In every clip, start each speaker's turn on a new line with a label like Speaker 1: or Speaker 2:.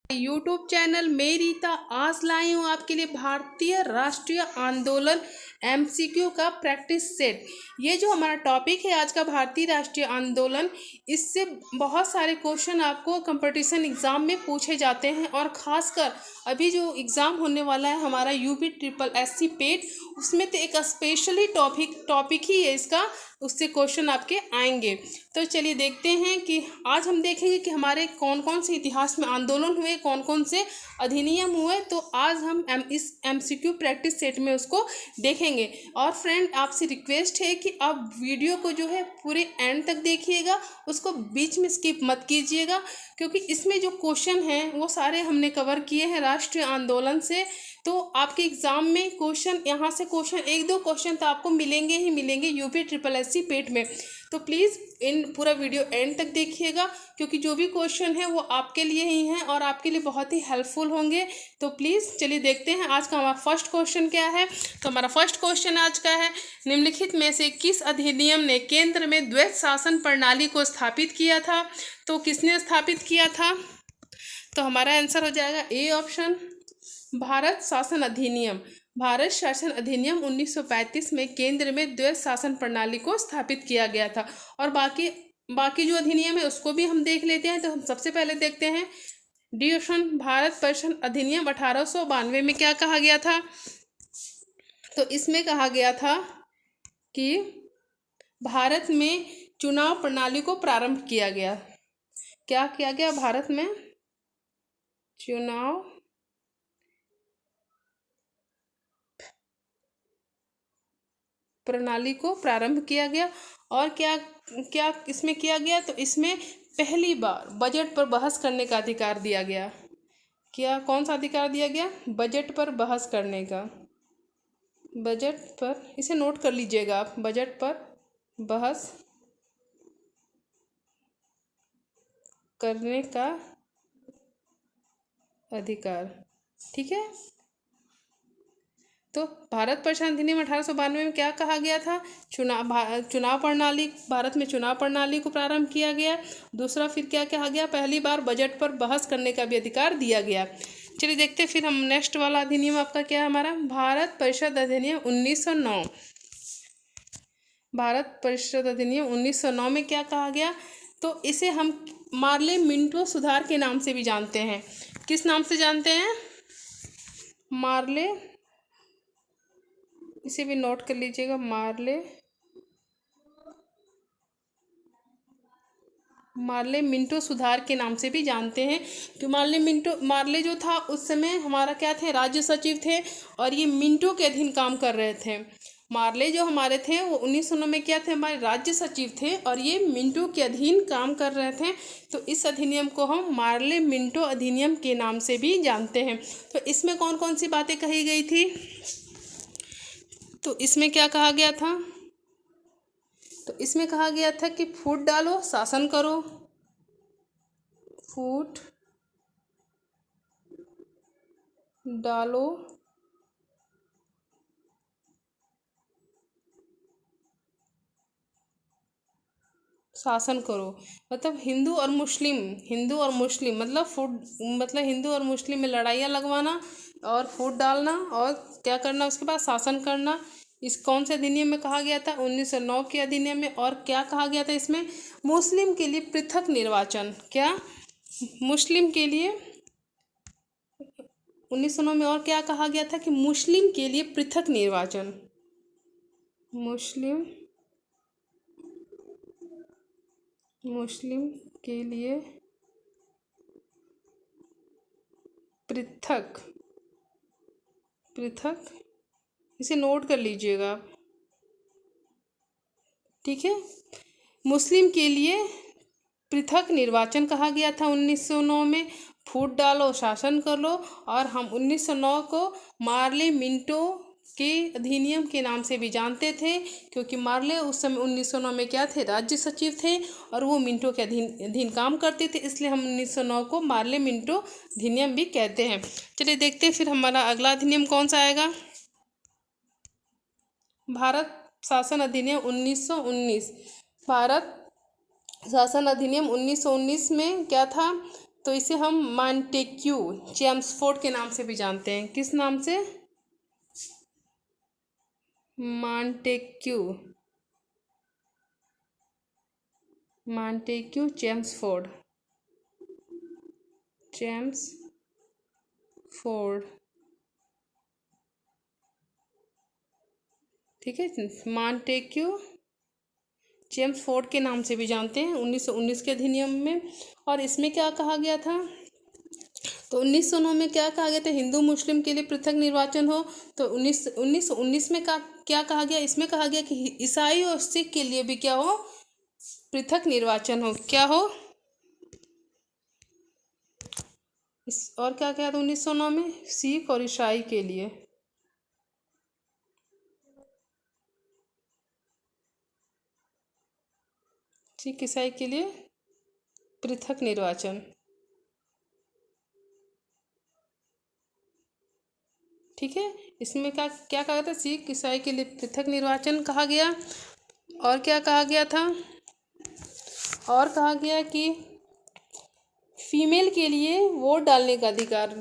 Speaker 1: YouTube channel मैं रीता आज लाई हूँ आपके लिए भारतीय राष्ट्रीय आंदोलन एमसीक्यू का प्रैक्टिस सेट। ये जो हमारा टॉपिक है आज का भारतीय राष्ट्रीय आंदोलन, इससे बहुत सारे क्वेश्चन आपको कंपटीशन एग्ज़ाम में पूछे जाते हैं और ख़ासकर अभी जो एग्ज़ाम होने वाला है हमारा यूपी ट्रिपल एससी पेट, उसमें तो एक स्पेशली टॉपिक ही है इसका, उससे क्वेश्चन आपके आएंगे। तो चलिए देखते हैं कि आज हम देखेंगे कि हमारे कौन कौन से इतिहास में आंदोलन हुए, कौन कौन से अधिनियम हुए। तो आज हम इस एमसीक्यू प्रैक्टिस सेट में उसको देखेंगे। और फ्रेंड, आपसे रिक्वेस्ट है कि आप वीडियो को जो है पूरे एंड तक देखिएगा, उसको बीच में स्किप मत कीजिएगा, क्योंकि इसमें जो क्वेश्चन हैं वो सारे हमने कवर किए हैं राष्ट्रीय आंदोलन से। तो आपके एग्ज़ाम में क्वेश्चन, यहाँ से क्वेश्चन एक दो क्वेश्चन तो आपको मिलेंगे ही मिलेंगे यूपी ट्रिपल एससी पेट में। तो प्लीज़ इन पूरा वीडियो एंड तक देखिएगा, क्योंकि जो भी क्वेश्चन है वो आपके लिए ही हैं और आपके लिए बहुत ही हेल्पफुल होंगे। तो प्लीज़ चलिए देखते हैं आज का हमारा फर्स्ट क्वेश्चन क्या है। तो हमारा फर्स्ट क्वेश्चन आज का है, निम्नलिखित में से किस अधिनियम ने केंद्र में द्वैत शासन प्रणाली को स्थापित किया था। तो किसने स्थापित किया था? तो हमारा आंसर हो जाएगा ए ऑप्शन, भारत शासन अधिनियम। भारत शासन अधिनियम 1935 में केंद्र में द्वैत शासन प्रणाली को स्थापित किया गया था। और बाकी जो अधिनियम है उसको भी हम देख लेते हैं। तो हम सबसे पहले देखते हैं डी ऑप्शन, भारत शासन अधिनियम 1892 में क्या कहा गया था। तो इसमें कहा गया था कि भारत में चुनाव प्रणाली को प्रारंभ किया गया। क्या किया गया? भारत में चुनाव प्रणाली को प्रारंभ किया गया। और क्या क्या इसमें किया गया? तो इसमें पहली बार बजट पर बहस करने का अधिकार दिया गया। क्या, कौन सा अधिकार दिया गया? बजट पर बहस करने का। बजट पर, इसे नोट कर लीजिएगा आप, बजट पर बहस करने का अधिकार। ठीक है। तो भारत शासन अधिनियम 1892 में क्या कहा गया था? चुनाव प्रणाली, भारत में चुनाव प्रणाली को प्रारंभ किया गया। दूसरा फिर क्या कहा गया? पहली बार बजट पर बहस करने का भी अधिकार दिया गया। चलिए देखते फिर हम नेक्स्ट वाला अधिनियम आपका क्या है हमारा, भारत परिषद अधिनियम 1909। भारत परिषद अधिनियम 1909 में क्या कहा गया? तो इसे हम मार्ले मिंटो सुधार के नाम से भी जानते हैं। किस नाम से जानते हैं? मार्ले, इसे भी नोट कर लीजिएगा, मार्ले मिंटो सुधार के नाम से भी जानते हैं। कि मार्ले जो था उस समय हमारा क्या थे? राज्य सचिव थे, और ये मिंटो के अधीन काम कर रहे थे। मार्ले जो हमारे थे वो 1909 में क्या थे? हमारे राज्य सचिव थे, और ये मिंटो के अधीन काम कर रहे थे। तो इस अधिनियम को हम मार्ले मिंटो अधिनियम के नाम से भी जानते हैं। तो इसमें कौन कौन सी बातें कही गई थी? तो इसमें क्या कहा गया था? तो इसमें कहा गया था कि फूट डालो, शासन करो। फूट डालो, शासन करो। मतलब हिंदू और मुस्लिम मतलब हिंदू और मुस्लिम में लड़ाइयाँ लगवाना और फूट डालना, और क्या करना उसके बाद? शासन करना। इस कौन से अधिनियम में कहा गया था? 1909 के अधिनियम में। और क्या कहा गया था इसमें? मुस्लिम के लिए पृथक निर्वाचन। क्या? मुस्लिम के लिए 1909 में। और क्या कहा गया था? कि मुस्लिम के लिए पृथक निर्वाचन। मुस्लिम के लिए पृथक, इसे नोट कर लीजिएगा आप। ठीक है। मुस्लिम के लिए पृथक निर्वाचन कहा गया था 1909 में। फूट डालो, शासन कर लो। और हम 1909 को मार्ले मिंटो के अधिनियम के नाम से भी जानते थे, क्योंकि मार्ले उस समय 1909 में क्या थे? राज्य सचिव थे, और वो मिंटो के अधीन काम करते थे, इसलिए हम 1909 को मार्ले मिंटो अधिनियम भी कहते हैं। चलिए देखते हैं फिर हमारा अगला अधिनियम कौन सा आएगा। भारत शासन अधिनियम 1919। भारत शासन अधिनियम 1919 में क्या था? तो इसे हम मॉन्टेक्यू चेम्सफोर्ड के नाम से भी जानते हैं। किस नाम से? मॉन्टेक्यू, मॉन्टेक्यू चेम्सफोर्ड, चेम्सफोर्ड, ठीक है, मॉन्टेक्यू चेम्सफोर्ड के नाम से भी जानते हैं, 1919 के अधिनियम में। और इसमें क्या कहा गया था? तो 1909 में क्या कहा गया था? हिंदू मुस्लिम के लिए पृथक निर्वाचन हो। तो 1919 में क्या कहा गया? इसमें कहा गया कि ईसाई और सिख के लिए भी क्या हो? पृथक निर्वाचन हो। क्या हो? और क्या कहा था 1909 में? सिख और ईसाई के लिए, सिख ईसाई के लिए पृथक निर्वाचन, ठीक है। इसमें क्या क्या कहा था? सिख ईसाई के लिए पृथक निर्वाचन कहा गया। और क्या कहा गया था? और कहा गया कि फीमेल के लिए वोट डालने का अधिकार,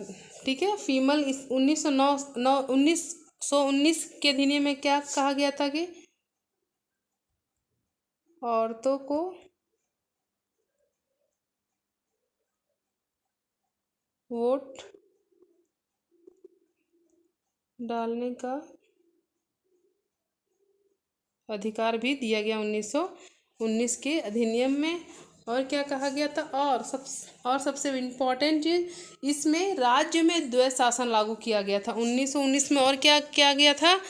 Speaker 1: ठीक है। फीमेल इस 1919 के अधिनियम में क्या कहा गया था कि औरतों को वोट डालने का अधिकार भी दिया गया 1919 के अधिनियम में। और क्या कहा गया था? और सबसे इम्पोर्टेंट चीज, इसमें राज्य में द्वैत शासन लागू किया गया था 1919 में। और क्या किया गया था?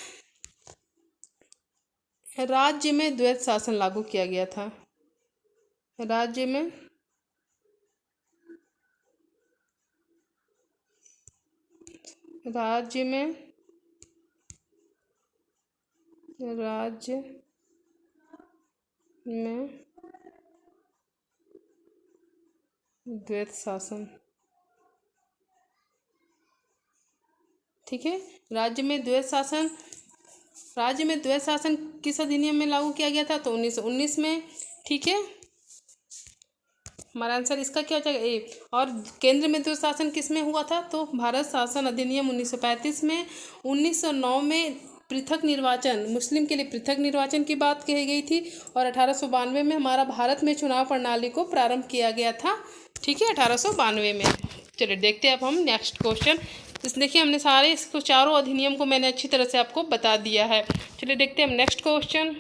Speaker 1: राज्य में द्वैत शासन लागू किया गया था। राज्य में राज्य में राज्य में द्वैत शासन, ठीक है। राज्य में द्वैत शासन, राज्य में द्वैत शासन किस अधिनियम में लागू किया गया था? तो 1919 में, ठीक है। हमारा आंसर इसका क्या हो जाएगा? ए। और केंद्र में द्वैत शासन किस में हुआ था? तो भारत शासन अधिनियम 1935 में। 1909 में पृथक निर्वाचन, मुस्लिम के लिए पृथक निर्वाचन की बात कही गई थी। और 1892 में हमारा भारत में चुनाव प्रणाली को प्रारंभ किया गया था, ठीक है, 1892 में। चलिए देखते हैं अब हम नेक्स्ट क्वेश्चन। इस देखिए हमने सारे इसको चारों अधिनियम को मैंने अच्छी तरह से आपको बता दिया है। चलिए देखते हैं हम नेक्स्ट क्वेश्चन।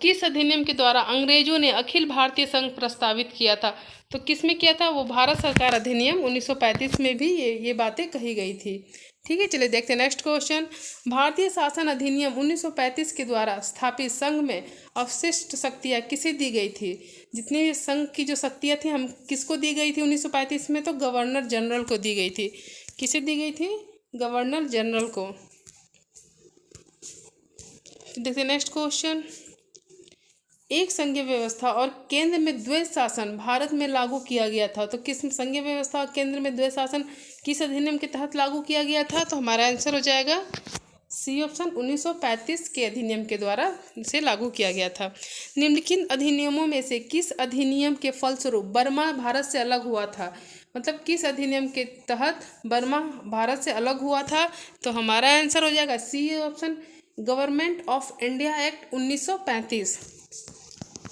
Speaker 1: किस अधिनियम के द्वारा अंग्रेजों ने अखिल भारतीय संघ प्रस्तावित किया था? तो किस में किया था? वो भारत सरकार अधिनियम 1935 में भी ये बातें कही गई थी, ठीक है। चलिए देखते हैं नेक्स्ट क्वेश्चन। भारतीय शासन अधिनियम 1935 के द्वारा स्थापित संघ में अवशिष्ट शक्तियाँ किसे दी गई थी? जितनी भी संघ की जो शक्तियाँ थी हम किसको दी गई थी 1935 में? तो गवर्नर जनरल को दी गई थी। किसे दी गई थी? गवर्नर जनरल को। देखते हैं नेक्स्ट क्वेश्चन। एक संघीय व्यवस्था और केंद्र में द्वैत शासन भारत में लागू किया गया था। तो किस संघीय व्यवस्था और केंद्र में द्वैत शासन किस अधिनियम के तहत लागू किया गया था? तो हमारा आंसर हो जाएगा सी ऑप्शन, 1935 के अधिनियम के द्वारा इसे लागू किया गया था। निम्नलिखित अधिनियमों में से किस अधिनियम के फलस्वरूप बर्मा भारत से अलग हुआ था? मतलब किस अधिनियम के तहत बर्मा भारत से अलग हुआ था? तो हमारा आंसर हो जाएगा C option, government of India act 1935।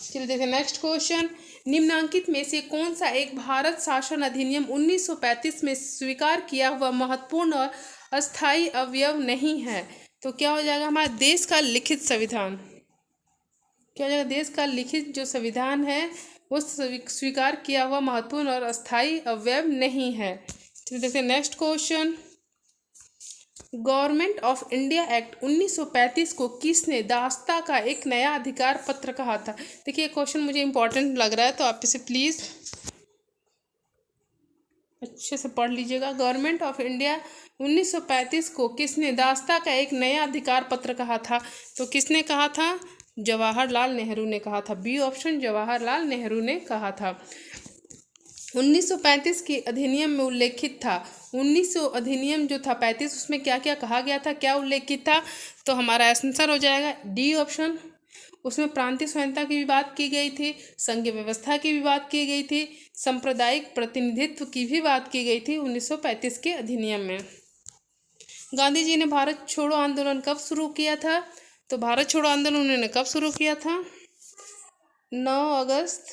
Speaker 1: चलिए देखिए नेक्स्ट क्वेश्चन। निम्नांकित में से कौन सा एक भारत शासन अधिनियम 1935 में स्वीकार किया हुआ महत्वपूर्ण और अस्थायी अवयव नहीं है? तो क्या हो जाएगा? हमारे देश का लिखित संविधान। क्या हो जाएगा? देश का लिखित जो संविधान है वो स्वीकार किया हुआ महत्वपूर्ण और अस्थायी अवयव नहीं है। चलिए देखते हैं next question. Government of India act 1935 को किसने दास्ता का एक नया अधिकार पत्र कहा था? देखिए क्वेश्चन मुझे इंपॉर्टेंट लग रहा है तो आप इसे प्लीज़ अच्छे से पढ़ लीजिएगा। गवर्नमेंट ऑफ इंडिया 1935 को किसने दास्ता का एक नया अधिकार पत्र कहा था? तो किसने कहा था? जवाहरलाल नेहरू ने कहा था। बी ऑप्शन, जवाहरलाल नेहरू ने कहा था। 1935 के अधिनियम में उल्लेखित था, 1900 अधिनियम जो था 35 उसमें क्या क्या कहा गया था, क्या उल्लेखित था? तो हमारा आंसर हो जाएगा डी ऑप्शन, उसमें प्रांतीय स्वायत्तता की भी बात की गई थी, संघीय व्यवस्था की भी बात की गई थी, सांप्रदायिक प्रतिनिधित्व की भी बात की गई थी 1935 के अधिनियम में। गांधी जी ने भारत छोड़ो आंदोलन कब शुरू किया था? तो भारत छोड़ो आंदोलन उन्होंने कब शुरू किया था? 9 अगस्त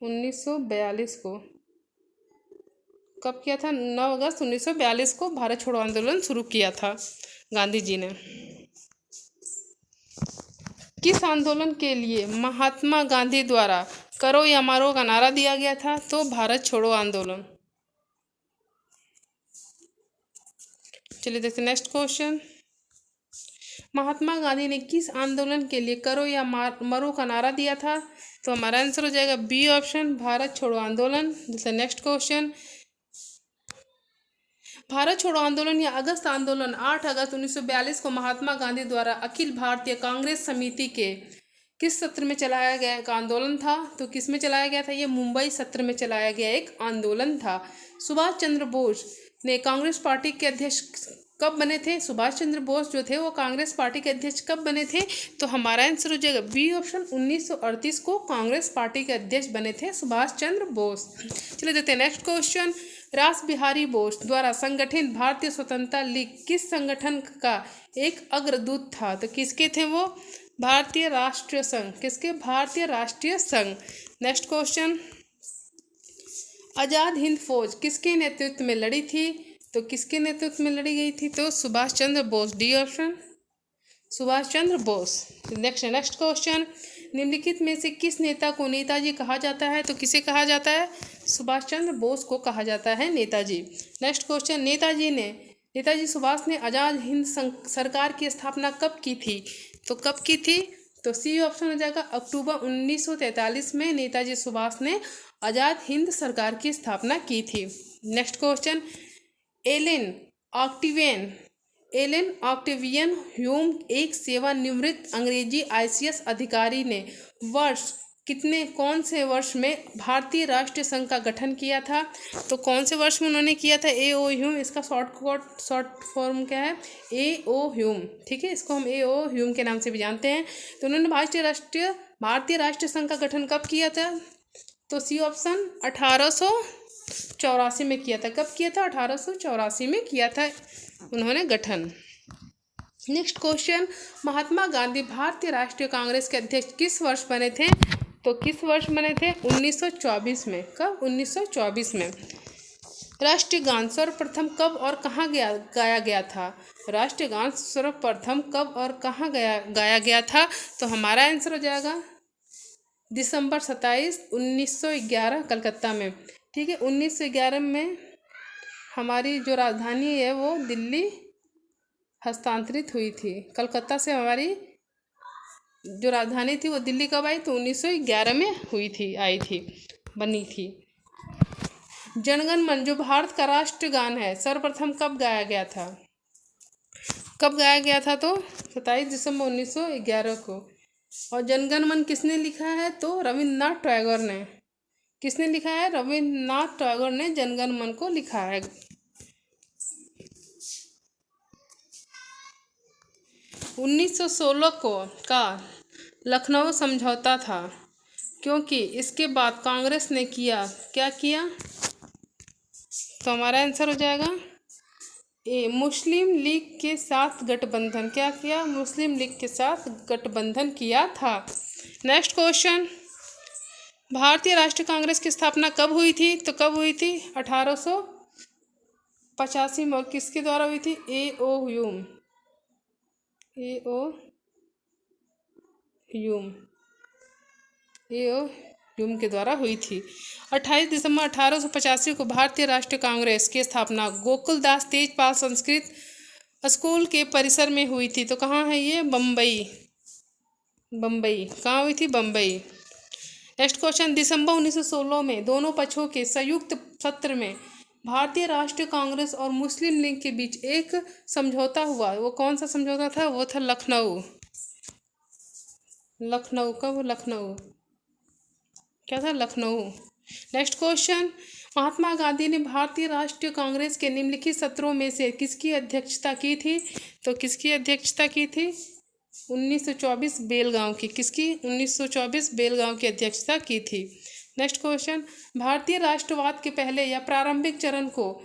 Speaker 1: 1942 को। कब किया था? 9 अगस्त 1942 को भारत छोड़ो आंदोलन शुरू किया था गांधी जी ने। किस आंदोलन के लिए महात्मा गांधी द्वारा करो या मारो का नारा दिया गया था? तो भारत छोड़ो आंदोलन। चलिए देखते हैं नेक्स्ट क्वेश्चन। महात्मा गांधी ने किस आंदोलन के लिए करो या मरो का नारा दिया था? तो हमारा आंसर हो जाएगा बी ऑप्शन, भारत छोड़ो आंदोलन। जैसे नेक्स्ट क्वेश्चन, भारत छोड़ो आंदोलन या अगस्त आंदोलन 8 अगस्त 1942 को महात्मा गांधी द्वारा अखिल भारतीय कांग्रेस समिति के किस सत्र में चलाया गया एक आंदोलन था? तो किस में चलाया गया था? ये मुंबई सत्र में चलाया गया एक आंदोलन था। सुभाष चंद्र बोस ने कांग्रेस पार्टी के अध्यक्ष कब बने थे? सुभाष चंद्र बोस जो थे वो कांग्रेस पार्टी के अध्यक्ष कब बने थे? तो हमारा आंसर हो जाएगा बी ऑप्शन, 1938 को कांग्रेस पार्टी के अध्यक्ष बने थे सुभाष चंद्र बोस। चलिए देखते हैं नेक्स्ट क्वेश्चन। रास बिहारी बोस द्वारा संगठित भारतीय स्वतंत्रता लीग किस संगठन का एक अग्रदूत था? तो किसके थे वो? भारतीय राष्ट्रीय संघ। किसके? भारतीय राष्ट्रीय संघ। नेक्स्ट क्वेश्चन, आजाद हिंद फौज किसके नेतृत्व में लड़ी थी? तो किसके नेतृत्व में लड़ी गई थी? तो Subhash Chandra Bose. D option, Subhash Chandra Bose. Next question, निम्नलिखित में से किस नेता को नेताजी कहा जाता है? तो किसे कहा जाता है? सुभाष चंद्र बोस को कहा जाता है नेताजी। नेक्स्ट क्वेश्चन, नेताजी सुभाष ने आजाद हिंद सरकार की स्थापना कब की थी? तो कब की थी? तो सी ऑप्शन हो जाएगा, अक्टूबर 1943 में नेताजी सुभाष ने आजाद हिंद सरकार की स्थापना की थी। Next question, Allan Octavian Hume एक सेवानिवृत्त अंग्रेजी आईसीएस अधिकारी ने कौन से वर्ष में भारतीय राष्ट्रीय संघ का गठन किया था? तो कौन से वर्ष में उन्होंने किया था? ए.ओ. ह्यूम। इसका शॉर्ट फॉर्म क्या है? ए.ओ. ह्यूम। ठीक है, इसको हम ए.ओ. ह्यूम के नाम से भी जानते हैं। तो उन्होंने भारतीय राष्ट्रीय संघ का गठन कब किया था? तो सी ऑप्शन, 1884 में किया था। कब किया था? 1884 में किया था उन्होंने गठन। नेक्स्ट क्वेश्चन, महात्मा गांधी भारतीय राष्ट्रीय कांग्रेस के अध्यक्ष किस वर्ष बने थे? तो किस वर्ष बने थे? 1924 में। कब? 1924 में। राष्ट्रीय गान सर्वप्रथम कब और कहाँ गाया गया था? राष्ट्रीय गान सर्वप्रथम कब और कहाँ गाया गया था? तो हमारा आंसर हो जाएगा दिसंबर 27, 1911 कलकत्ता में। ठीक है, 1911 में हमारी जो राजधानी है वो दिल्ली हस्तांतरित हुई थी। कलकत्ता से हमारी जो राजधानी थी वो दिल्ली कब आई? तो 1911 में बनी थी। जनगण मन जो भारत का राष्ट्रीय गान है सर्वप्रथम कब गाया गया था? कब गाया गया था? तो 27 दिसंबर 1911 को। और जनगण मन किसने लिखा है? तो रविन्द्रनाथ टैगोर ने। किसने लिखा है? रविन्द्रनाथ टैगोर ने जनगण मन को लिखा है। 1916 का लखनऊ समझौता था, क्योंकि इसके बाद कांग्रेस ने क्या किया? तो हमारा आंसर हो जाएगा ए, मुस्लिम लीग के साथ गठबंधन। क्या किया? मुस्लिम लीग के साथ गठबंधन किया था। नेक्स्ट क्वेश्चन, भारतीय राष्ट्रीय कांग्रेस की स्थापना कब हुई थी? तो कब हुई थी? 1885 में। और किसके द्वारा हुई थी? ए.ओ. ह्यूम के द्वारा हुई थी। 28 दिसंबर 1885 को भारतीय राष्ट्रीय कांग्रेस की स्थापना गोकुलदास तेजपाल संस्कृत स्कूल के परिसर में हुई थी। तो कहाँ है ये? बम्बई। कहाँ हुई थी? बम्बई। नेक्स्ट क्वेश्चन, दिसंबर 1916 में दोनों पक्षों के संयुक्त सत्र में भारतीय राष्ट्रीय कांग्रेस और मुस्लिम लीग के बीच एक समझौता हुआ। वो कौन सा समझौता था? वो था लखनऊ। कब? लखनऊ। क्या था? लखनऊ। नेक्स्ट क्वेश्चन, महात्मा गांधी ने भारतीय राष्ट्रीय कांग्रेस के निम्नलिखित सत्रों में से किसकी अध्यक्षता की थी? तो किसकी अध्यक्षता की थी? 1924 बेलगांव की। किसकी? 1924 बेलगांव की अध्यक्षता की थी। नेक्स्ट क्वेश्चन, भारतीय राष्ट्रवाद के पहले या प्रारंभिक चरण को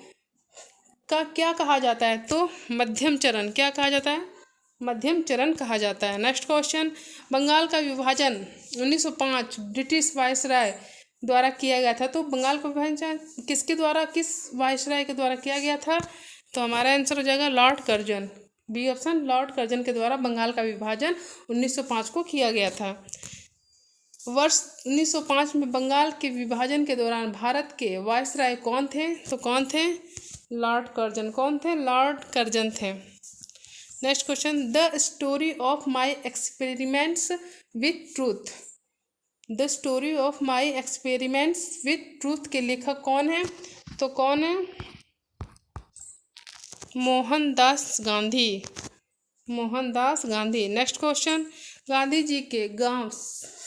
Speaker 1: क्या कहा जाता है? तो मध्यम चरण। क्या कहा जाता है? मध्यम चरण कहा जाता है। नेक्स्ट क्वेश्चन, बंगाल का विभाजन 1905 ब्रिटिश वायसराय द्वारा किया गया था। तो बंगाल का विभाजन किसके द्वारा, किस वायसराय के द्वारा किया गया था? तो हमारा आंसर हो जाएगा lord Curzon. B option, lord Curzon के द्वारा बंगाल का विभाजन 1905 को किया गया था। वर्ष 1905 में बंगाल के विभाजन के दौरान भारत के वायसराय कौन थे? तो कौन थे? Lord Curzon. कौन थे? लॉर्ड कर्जन थे। Next question, the story of my experiments with truth. The story of my experiments with truth के लेखक कौन है? तो कौन है? मोहनदास गांधी। मोहनदास गांधी। नेक्स्ट क्वेश्चन, गांधी जी के गांव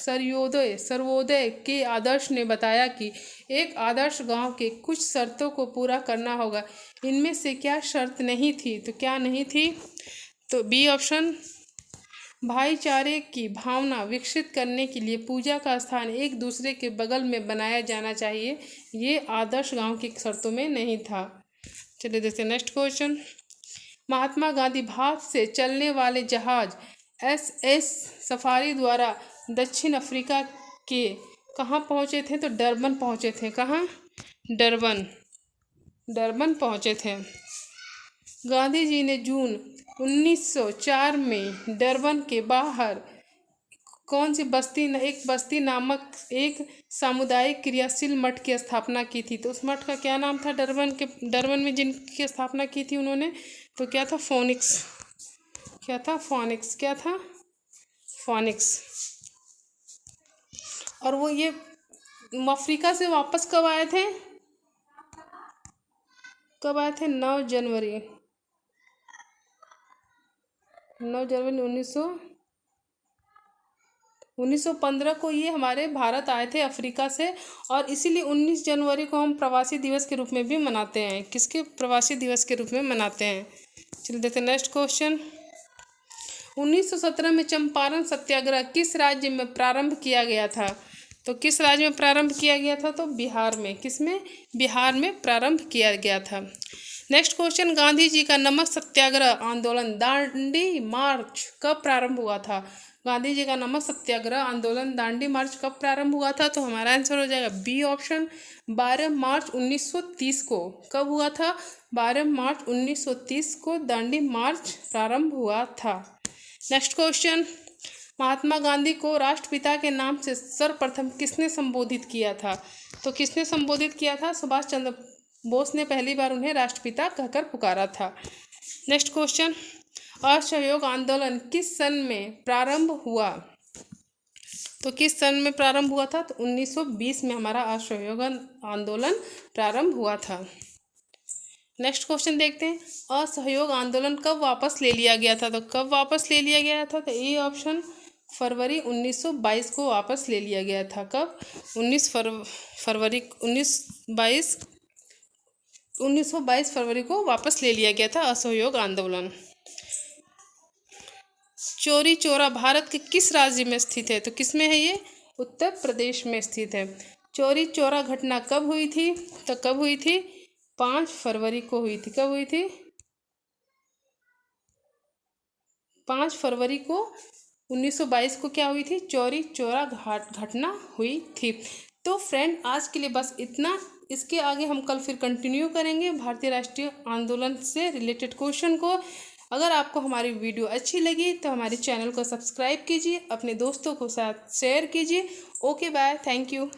Speaker 1: सर्वोदय के आदर्श ने बताया कि एक आदर्श गांव के कुछ शर्तों को पूरा करना होगा। इनमें से क्या शर्त नहीं थी? तो क्या नहीं थी? तो बी ऑप्शन, भाईचारे की भावना विकसित करने के लिए पूजा का स्थान एक दूसरे के बगल में बनाया जाना चाहिए। ये आदर्श गांव की शर्तों में नहीं था। चलिए देखते हैं नेक्स्ट क्वेश्चन, महात्मा गांधी भारत से चलने वाले जहाज SS सफारी द्वारा दक्षिण अफ्रीका के कहाँ पहुँचे थे? तो डरबन पहुँचे थे। कहाँ? डरबन पहुँचे थे। गांधी जी ने जून 1904 में डरबन के बाहर कौन सी एक बस्ती नामक एक सामुदायिक क्रियाशील मठ की स्थापना की थी। तो उस मठ का क्या नाम था? डरबन में जिनकी स्थापना की थी उन्होंने, तो क्या था? फोनिक्स। क्या था? फोनिक्स। क्या था? फोनिक्स। और वो ये अफ्रीका से वापस कब आए थे? 9 जनवरी 1915 को ये हमारे भारत आए थे अफ्रीका से, और इसीलिए 19 जनवरी को हम प्रवासी दिवस के रूप में भी मनाते हैं। किसके? प्रवासी दिवस के रूप में मनाते हैं। चलिए देखते हैं नेक्स्ट क्वेश्चन, 1917 में चंपारण सत्याग्रह किस राज्य में प्रारंभ किया गया था? तो किस राज्य में प्रारंभ किया गया था? तो बिहार में। किसमें? बिहार में प्रारंभ किया गया था। नेक्स्ट क्वेश्चन, गांधी जी का नमक सत्याग्रह आंदोलन दांडी मार्च कब प्रारंभ हुआ था? गांधी जी का नमक सत्याग्रह आंदोलन दांडी मार्च कब प्रारंभ हुआ था? तो हमारा आंसर हो जाएगा बी ऑप्शन, 12 मार्च 1930 को। कब हुआ था? 12 मार्च 1930 को दांडी मार्च प्रारंभ हुआ था। नेक्स्ट क्वेश्चन, महात्मा गांधी को राष्ट्रपिता के नाम से सर्वप्रथम किसने संबोधित किया था? तो किसने संबोधित किया था? सुभाष चंद्र बोस ने पहली बार उन्हें राष्ट्रपिता कहकर पुकारा था। नेक्स्ट क्वेश्चन, असहयोग आंदोलन किस सन में प्रारंभ हुआ? तो किस सन में प्रारंभ हुआ था? तो 1920 में हमारा असहयोग आंदोलन प्रारंभ हुआ था। नेक्स्ट क्वेश्चन देखते हैं, असहयोग आंदोलन कब वापस ले लिया गया था? तो कब वापस ले लिया गया था? तो ए ऑप्शन, फरवरी 1922 को वापस ले लिया गया था। कब? 1922 फरवरी को वापस ले लिया गया था असहयोग आंदोलन। चौरी चौरा भारत के किस राज्य में स्थित है? तो किस में है ये? उत्तर प्रदेश में स्थित है। चौरी चौरा घटना कब हुई थी? तो कब हुई थी? 5 फरवरी को हुई थी। कब हुई थी? 5 फरवरी को 1922 को क्या हुई थी? चौरी चौरा घटना हुई थी। तो फ्रेंड, आज के लिए बस इतना। इसके आगे हम कल फिर कंटिन्यू करेंगे भारतीय राष्ट्रीय आंदोलन से रिलेटेड क्वेश्चन को। अगर आपको हमारी वीडियो अच्छी लगी तो हमारे चैनल को सब्सक्राइब कीजिए, अपने दोस्तों को साथ शेयर कीजिए। Okay bye, thank you.